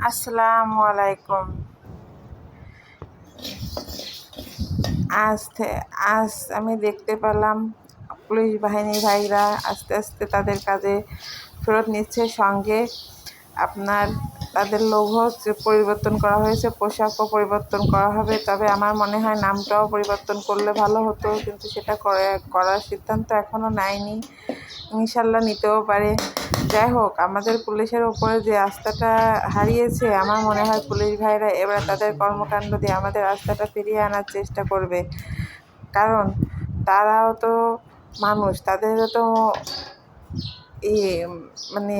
আসসালামু আলাইকুম। আজ আজ আমি দেখতে পেলাম পুলিশ বাহিনীর ভাইরা আস্তে আস্তে তাদের কাজে ফেরত নিচ্ছে। সঙ্গে আপনার তাদের লোগো পরিবর্তন করা হয়েছে, পোশাকও পরিবর্তন করা হবে। তবে আমার মনে হয় নামটাও পরিবর্তন করলে ভালো হতো, কিন্তু সেটা করার সিদ্ধান্ত এখনও নেয়নি। ইনশাল্লাহ নিতেও পারে। যাই হোক, আমাদের পুলিশের ওপরে যে আস্থাটা হারিয়েছে, আমার মনে হয় পুলিশ ভাইরা এবার তাদের কর্মকাণ্ড দিয়ে আমাদের আস্থাটা ফিরিয়ে আনার চেষ্টা করবে। কারণ তারাও তো মানুষ, তাদেরও তো মানে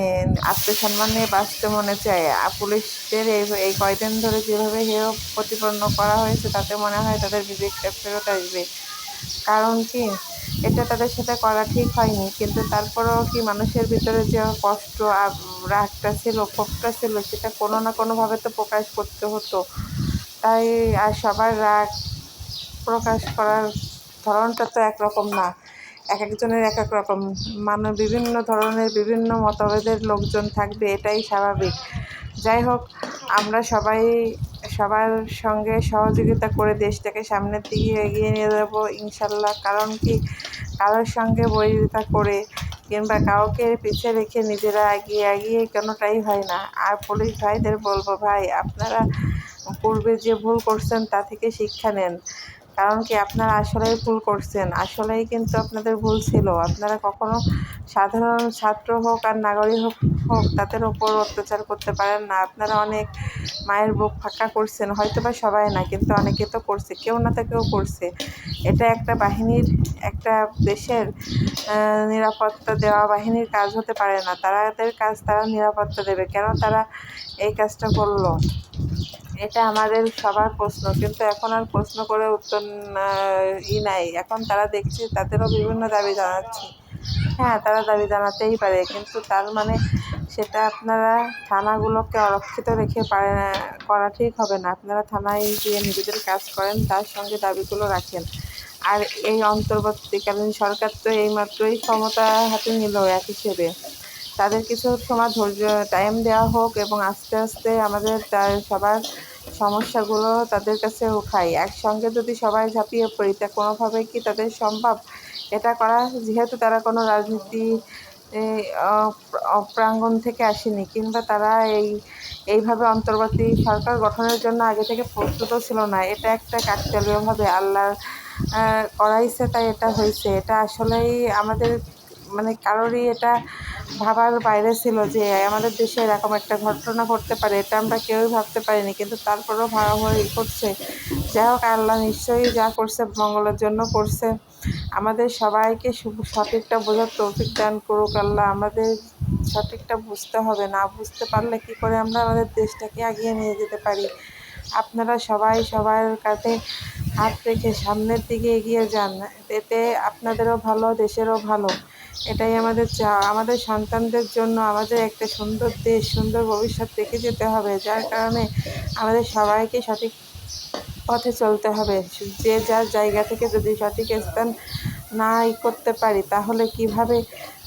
আত্মসম্মান নিয়ে বাঁচতে মনে চায়। পুলিশদের এই কয়দিন ধরে যেভাবে হেয় প্রতিপন্ন করা হয়েছে, তাতে মনে হয় তাদের বিবেকটা ফেরত আসবে। কারণ কি, এটা তাদের সাথে করা ঠিক হয়নি, কিন্তু তারপরেও কি মানুষের ভিতরে যে কষ্ট আর রাগটা ছিল, ক্ষোভটা ছিল, সেটা কোনো না কোনোভাবে তো প্রকাশ করতে হতো। তাই আর সবার রাগ প্রকাশ করার ধরনটা তো একরকম না, এক একজনের এক এক রকম। বিভিন্ন ধরনের বিভিন্ন মতভেদের লোকজন থাকবে, এটাই স্বাভাবিক। যাই হোক, আমরা সবাই সবার সঙ্গে সহযোগিতা করে দেশটাকে সামনের দিকে এগিয়ে নিয়ে যাব ইনশাল্লাহ। কারণ কি, কারোর সঙ্গে বৈরিতা করে কিংবা কাউকে পিছিয়ে রেখে নিজেরা এগিয়ে কোনোটাই হয় না। আর পুলিশ ভাইদের বলবো, ভাই আপনারা পূর্বে যে ভুল করছেন তা থেকে শিক্ষা নেন। কারণ কি, আপনারা আসলেই ভুল করছেন, আসলেই কিন্তু আপনাদের ভুল ছিল। আপনারা কখনো সাধারণ ছাত্র হোক আর নাগরিক হোক তাদের ওপর অত্যাচার করতে পারেন না। আপনারা অনেক মায়ের বুক ফাঁকা করছেন, হয়তো বা সবাই না, কিন্তু অনেকে তো করছে, কেউ না তো কেউ করছে। এটা একটা বাহিনীর, একটা দেশের নিরাপত্তা দেওয়া বাহিনীর কাজ হতে পারে না। তাদের কাজ, তারা নিরাপত্তা দেবে। কেন তারা এই কাজটা করলো, এটা আমাদের সবার প্রশ্ন। কিন্তু এখন আর প্রশ্ন করে উত্তর নাই। এখন তারা দেখছে তাদেরও বিভিন্ন দাবি জানাচ্ছে। হ্যাঁ, তারা দাবি জানাতেই পারে, কিন্তু তার মানে সেটা আপনারা থানাগুলোকে অরক্ষিত রেখে করা ঠিক হবে না। আপনারা থানায় গিয়ে নিজেদের কাজ করেন, তার সঙ্গে দাবিগুলো রাখেন। আর এই অন্তর্বর্তীকালীন সরকার তো এইমাত্রই ক্ষমতা হাতে নিল, এক হিসেবে তাদের কিছু সময় টাইম দেওয়া হোক এবং আস্তে আস্তে আমাদের সবার সমস্যাগুলো তাদের কাছে উঠাই। একসঙ্গে যদি সবাই ঝাঁপিয়ে পড়ি, তা কোনোভাবে কি তাদের সম্ভব এটা করা? যেহেতু তারা কোনো রাজনীতি প্রাঙ্গণ থেকে আসেনি, কিংবা তারা এইভাবে অন্তর্বর্তী সরকার গঠনের জন্য আগে থেকে প্রস্তুতও ছিল না। এটা একটা কাকতালীয়ভাবে আল্লাহর করাইছে, তাই এটা হয়েছে। এটা আসলেই আমাদের মানে কারোরই এটা ভাবার বাইরে ছিল যে আমাদের দেশে এরকম একটা ঘটনা ঘটতে পারে। এটা আমরা কেউই ভাবতে পারিনি, কিন্তু তারপরেও ভাড়া হয়ে করছে। যাই হোক, আল্লাহ নিশ্চয়ই যা করছে মঙ্গলের জন্য করছে। আমাদের সবাইকে সঠিকটা বোঝার তৌফিক দান করুক আল্লাহ। আমাদের সঠিকটা বুঝতে হবে, না বুঝতে পারলে কি করে আমরা আমাদের দেশটাকে এগিয়ে নিয়ে যেতে পারি। আপনারা সবাই সবার কাঁধে হাত রেখে সামনের দিকে এগিয়ে যান, এতে আপনাদেরও ভালো, দেশেরও ভালো। এটাই আমাদের চাওয়া। আমাদের সন্তানদের জন্য আমাদের একটা সুন্দর দেশ, সুন্দর ভবিষ্যৎ রেখে যেতে হবে। যার কারণে আমাদের সবাইকে সঠিক পথে চলতে হবে। যে যার জায়গা থেকে যদি সঠিক স্থান না করতে পারি, তাহলে কিভাবে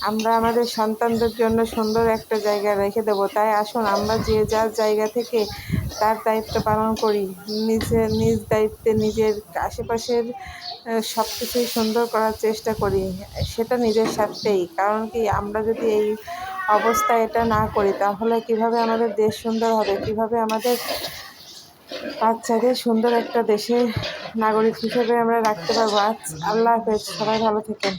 আমরা আমাদের সন্তানদের জন্য সুন্দর একটা জায়গা রেখে দেব? তাই আসুন, আমরা যে যার জায়গা থেকে তার দায়িত্ব পালন করি। নিজ দায়িত্বে নিজের আশেপাশের সব কিছুই সুন্দর করার চেষ্টা করি, সেটা নিজের স্বার্থেই। কারণ কি, আমরা যদি এই অবস্থা এটা না করি, তাহলে কিভাবে আমাদের দেশ সুন্দর হবে, কিভাবে আমাদের বাচ্চাদের সুন্দর একটা দেশের নাগরিক হিসেবে আমরা রাখতে পারবো। আল্লাহ হাফেজ, সবাই ভালো থেকেন।